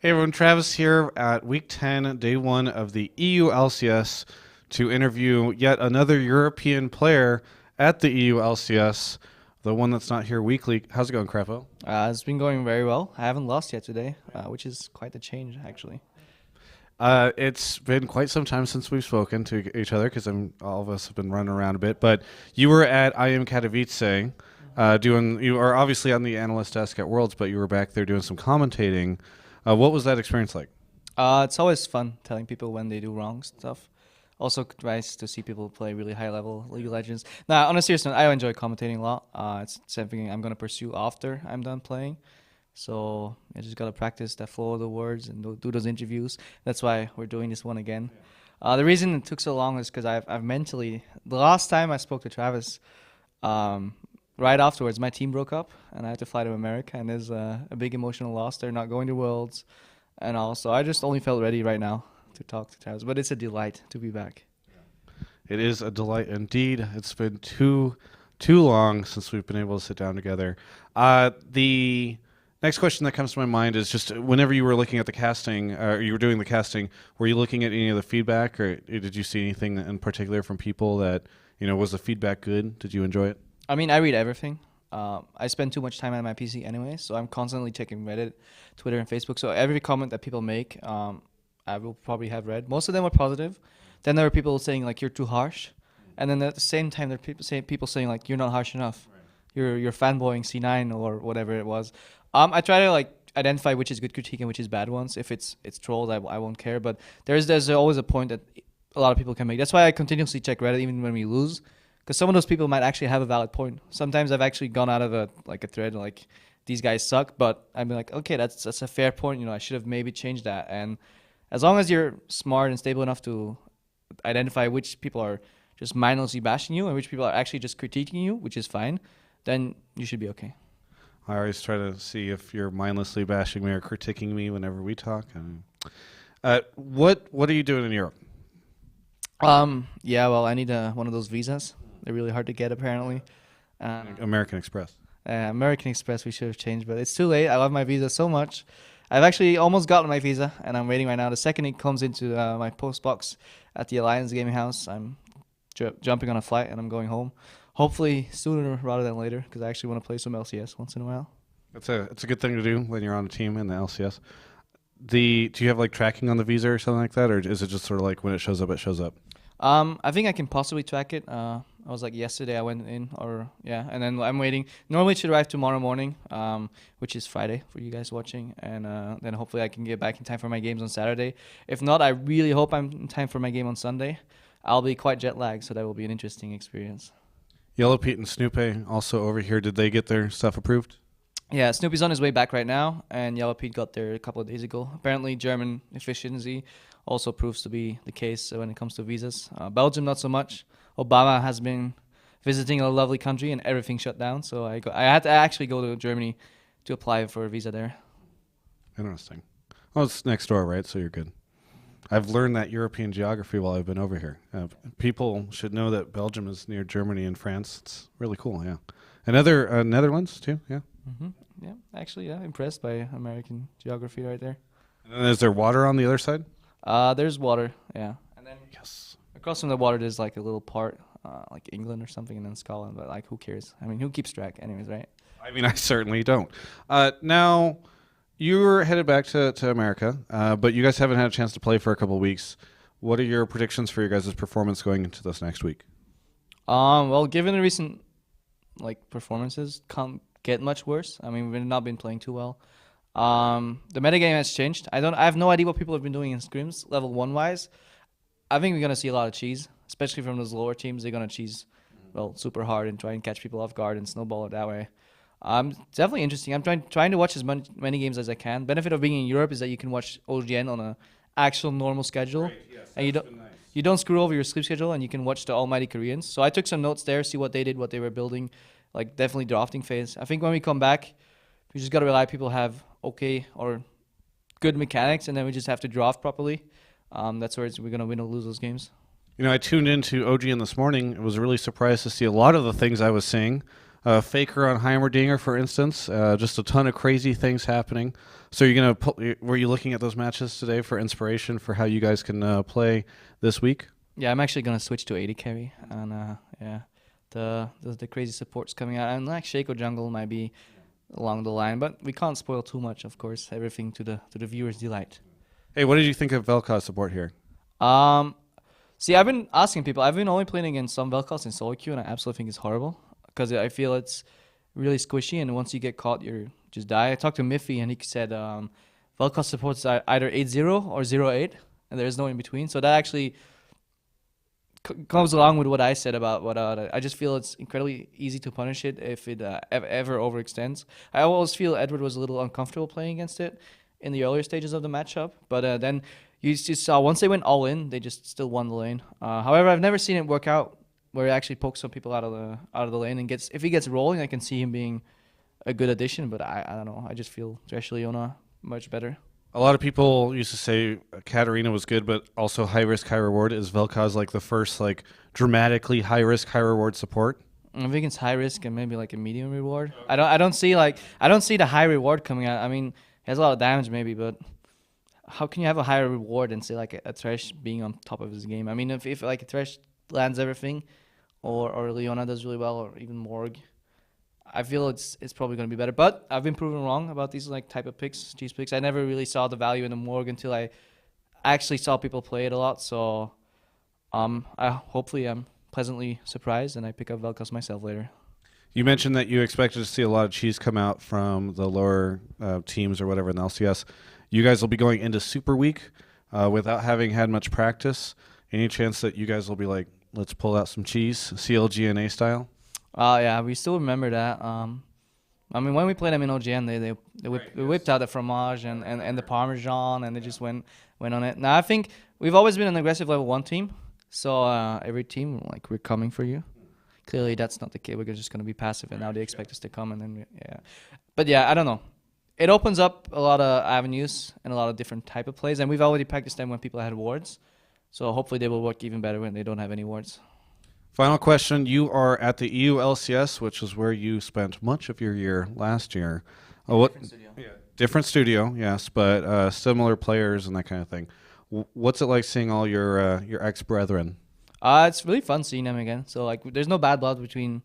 Hey everyone, Travis here at week 10, day 1 of the EU LCS to interview yet another European player at the EU LCS, the one that's not here weekly. How's it going, Krepo? It's been going very well. I haven't lost yet today, which is quite the change, actually. It's been quite some time since we've spoken to each other because all of us have been running around a bit, but you were at IM Katowice you are obviously on the analyst desk at Worlds, but you were back there doing some commentating. What was that experience like? It's always fun telling people when they do wrong stuff. Also nice to see people play really high level League of Legends. Now, on a serious note, I enjoy commentating a lot. It's something I'm going to pursue after I'm done playing. So I just got to practice that flow of the words and do those interviews. That's why we're doing this one again. The reason it took so long is because I've mentally, the last time I spoke to Travis, right afterwards, my team broke up, and I had to fly to America, and there's a big emotional loss there, not going to Worlds, and also I just only felt ready right now to talk to Travis, but it's a delight to be back. It is a delight indeed. It's been too long since we've been able to sit down together. The next question that comes to my mind is just whenever you were looking at the casting, or you were doing the casting, were you looking at any of the feedback, or did you see anything in particular from people that, was the feedback good? Did you enjoy it? I mean, I read everything. I spend too much time on my PC anyway, so I'm constantly checking Reddit, Twitter, and Facebook. So every comment that people make, I will probably have read. Most of them were positive. Then there were people saying like you're too harsh, and then at the same time there are people saying like you're not harsh enough. Right. You're fanboying C9 or whatever it was. I try to like identify which is good critique and which is bad ones. If it's trolls, I won't care. But there's always a point that a lot of people can make. That's why I continuously check Reddit even when we lose. Because some of those people might actually have a valid point. Sometimes I've actually gone out of a thread like these guys suck, but I'm like, okay, that's a fair point. I should have maybe changed that. And as long as you're smart and stable enough to identify which people are just mindlessly bashing you and which people are actually just critiquing you, which is fine, then you should be okay. I always try to see if you're mindlessly bashing me or critiquing me whenever we talk. What are you doing in Europe? Yeah, well, I need one of those visas. They're really hard to get, apparently. American Express. American Express, we should have changed, but it's too late. I love my visa so much. I've actually almost gotten my visa, and I'm waiting right now. The second it comes into my post box at the Alliance Gaming House, I'm jumping on a flight, and I'm going home. Hopefully sooner rather than later, because I actually want to play some LCS once in a while. It's a good thing to do when you're on a team in the LCS. Do you have like tracking on the visa or something like that, or is it just sort of like when it shows up, it shows up? I think I can possibly track it. I was like yesterday I went in, and then I'm waiting. Normally it should arrive tomorrow morning, which is Friday for you guys watching, and then hopefully I can get back in time for my games on Saturday. If not, I really hope I'm in time for my game on Sunday. I'll be quite jet lagged, so that will be an interesting experience. Yellow Pete and Snoopy also over here. Did they get their stuff approved? Yeah, Snoopy's on his way back right now, and Yellow Pete got there a couple of days ago. Apparently, German efficiency also proves to be the case when it comes to visas. Belgium, not so much. Obama has been visiting a lovely country, and everything shut down. So I had to actually go to Germany to apply for a visa there. Interesting. Well, it's next door, right? So you're good. I've learned that European geography while I've been over here. People should know that Belgium is near Germany and France. It's really cool, yeah. And other Netherlands, too, yeah. Mm-hmm. Yeah, actually, yeah, impressed by American geography right there. And is there water on the other side? There's water, yeah. And then yes, across from the water, there's like a little part, like England or something, and then Scotland. But like, who cares? I mean, who keeps track, anyways, right? I mean, I certainly don't. Now, you're headed back to America, but you guys haven't had a chance to play for a couple of weeks. What are your predictions for your guys' performance going into this next week? Well, given the recent performances, can't get much worse. I mean, we've not been playing too well. The metagame has changed. I have no idea what people have been doing in scrims, level 1 wise. I think we're gonna see a lot of cheese, especially from those lower teams. They're gonna cheese, super hard and try and catch people off guard and snowball it that way. Definitely interesting. I'm trying to watch as many games as I can. Benefit of being in Europe is that you can watch OGN on a actual normal schedule, right, yes, and you don't screw over your sleep schedule, and you can watch the almighty Koreans. So I took some notes there, see what they did, what they were building, like definitely drafting phase. I think when we come back, we just gotta rely people have okay or good mechanics, and then we just have to draft properly. That's where we're gonna win or lose those games. I tuned into OGN this morning. I was really surprised to see a lot of the things I was seeing. Faker on Heimerdinger, for instance. Just a ton of crazy things happening. So were you looking at those matches today for inspiration for how you guys can play this week? Yeah, I'm actually gonna switch to 80 carry, and yeah, the crazy supports coming out, and like Shaco jungle might be along the line, but we can't spoil too much, of course. Everything to the viewers' delight. Hey, what did you think of Vel'Koz support here? See, I've been asking people. I've been only playing against some Vel'Koz in solo queue, and I absolutely think it's horrible because I feel it's really squishy, and once you get caught, you just die. I talked to Miffy, and he said Vel'Koz supports either 8-0 or 0-8, and there's no in between. So that actually comes along with what I said about what I just feel it's incredibly easy to punish it if it ever overextends. I always feel Edward was a little uncomfortable playing against it in the earlier stages of the matchup, but then you just saw once they went all in, they just still won the lane. However, I've never seen it work out where he actually pokes some people out of the lane and if he gets rolling, I can see him being a good addition. But I don't know. I just feel Thresh Leona much better. A lot of people used to say Katarina was good, but also high risk, high reward. Is Vel'Koz like the first like dramatically high risk, high reward support? I think it's high risk and maybe like a medium reward. I don't see the high reward coming out. I mean, he has a lot of damage maybe, but how can you have a higher reward and say like a Thresh being on top of his game? I mean, if like a Thresh lands everything, or Leona does really well, or even Morg, I feel it's probably going to be better. But I've been proven wrong about these like type of picks, cheese picks. I never really saw the value in the Morg until I actually saw people play it a lot. So hopefully I'm pleasantly surprised and I pick up Vel'Koz myself later. You mentioned that you expected to see a lot of cheese come out from the lower teams or whatever in the LCS. You guys will be going into Super Week without having had much practice. Any chance that you guys will be like, let's pull out some cheese, CLGNA style? Yeah, we still remember that. I mean, when we played them in OGN, they whipped out the fromage and the parmesan, and they just went on it. Now I think we've always been an aggressive level 1 team, so every team like we're coming for you. Clearly, that's not the case. We're just going to be passive, and now they expect us to come, and then yeah. But yeah, I don't know. It opens up a lot of avenues and a lot of different type of plays, and we've already practiced them when people had wards. So hopefully they will work even better when they don't have any wards. Final question. You are at the EU LCS, which is where you spent much of your year last year. Different studio. Yeah, different studio, yes, but similar players and that kind of thing. What's it like seeing all your ex-brethren? It's really fun seeing them again. So like, there's no bad blood between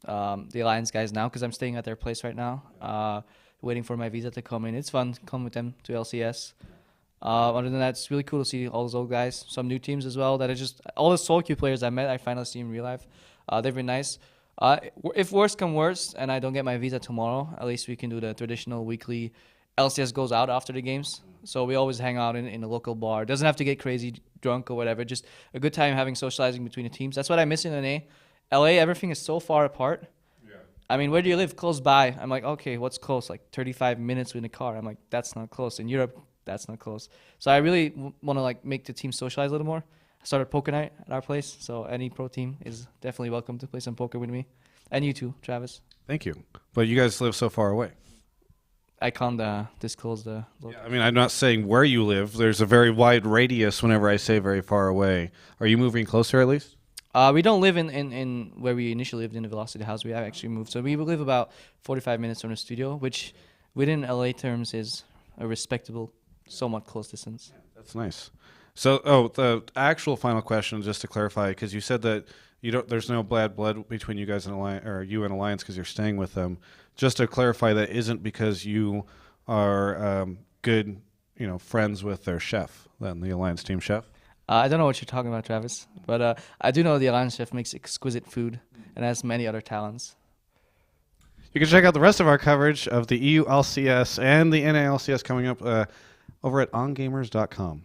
the Alliance guys now because I'm staying at their place right now, waiting for my visa to come in. It's fun to come with them to LCS. Other than that, it's really cool to see all those old guys, some new teams as well. That are just all the solo queue players I met. I finally see in real life. They've been nice. If worse come worse, and I don't get my visa tomorrow, at least we can do the traditional weekly. LCS goes out after the games, so we always hang out in a local bar. Doesn't have to get crazy drunk or whatever. Just a good time having socializing between the teams. That's what I miss in NA. LA, everything is so far apart. Yeah. I mean, where do you live? Close by. I'm like, okay, what's close? Like 35 minutes in a car. I'm like, that's not close. In Europe, that's not close. So I really want to like make the team socialize a little more. I started poker night at our place, so any pro team is definitely welcome to play some poker with me. And you too, Travis. Thank you. But you guys live so far away. I can't disclose the location. Yeah, I mean, I'm not saying where you live. There's a very wide radius whenever I say very far away. Are you moving closer at least? We don't live in where we initially lived in the Velocity House. We have actually moved. So we live about 45 minutes from the studio, which within LA terms is a respectable, somewhat close distance. Yeah, that's nice. So, the actual final question, just to clarify, because you said that there's no bad blood between you guys and Alliance, or you and Alliance, because you're staying with them. Just to clarify, that isn't because you are good, friends with their chef, then the Alliance team chef. I don't know what you're talking about, Travis, but I do know the Alliance chef makes exquisite food and has many other talents. You can check out the rest of our coverage of the EU LCS and the NA LCS coming up over at ongamers.com.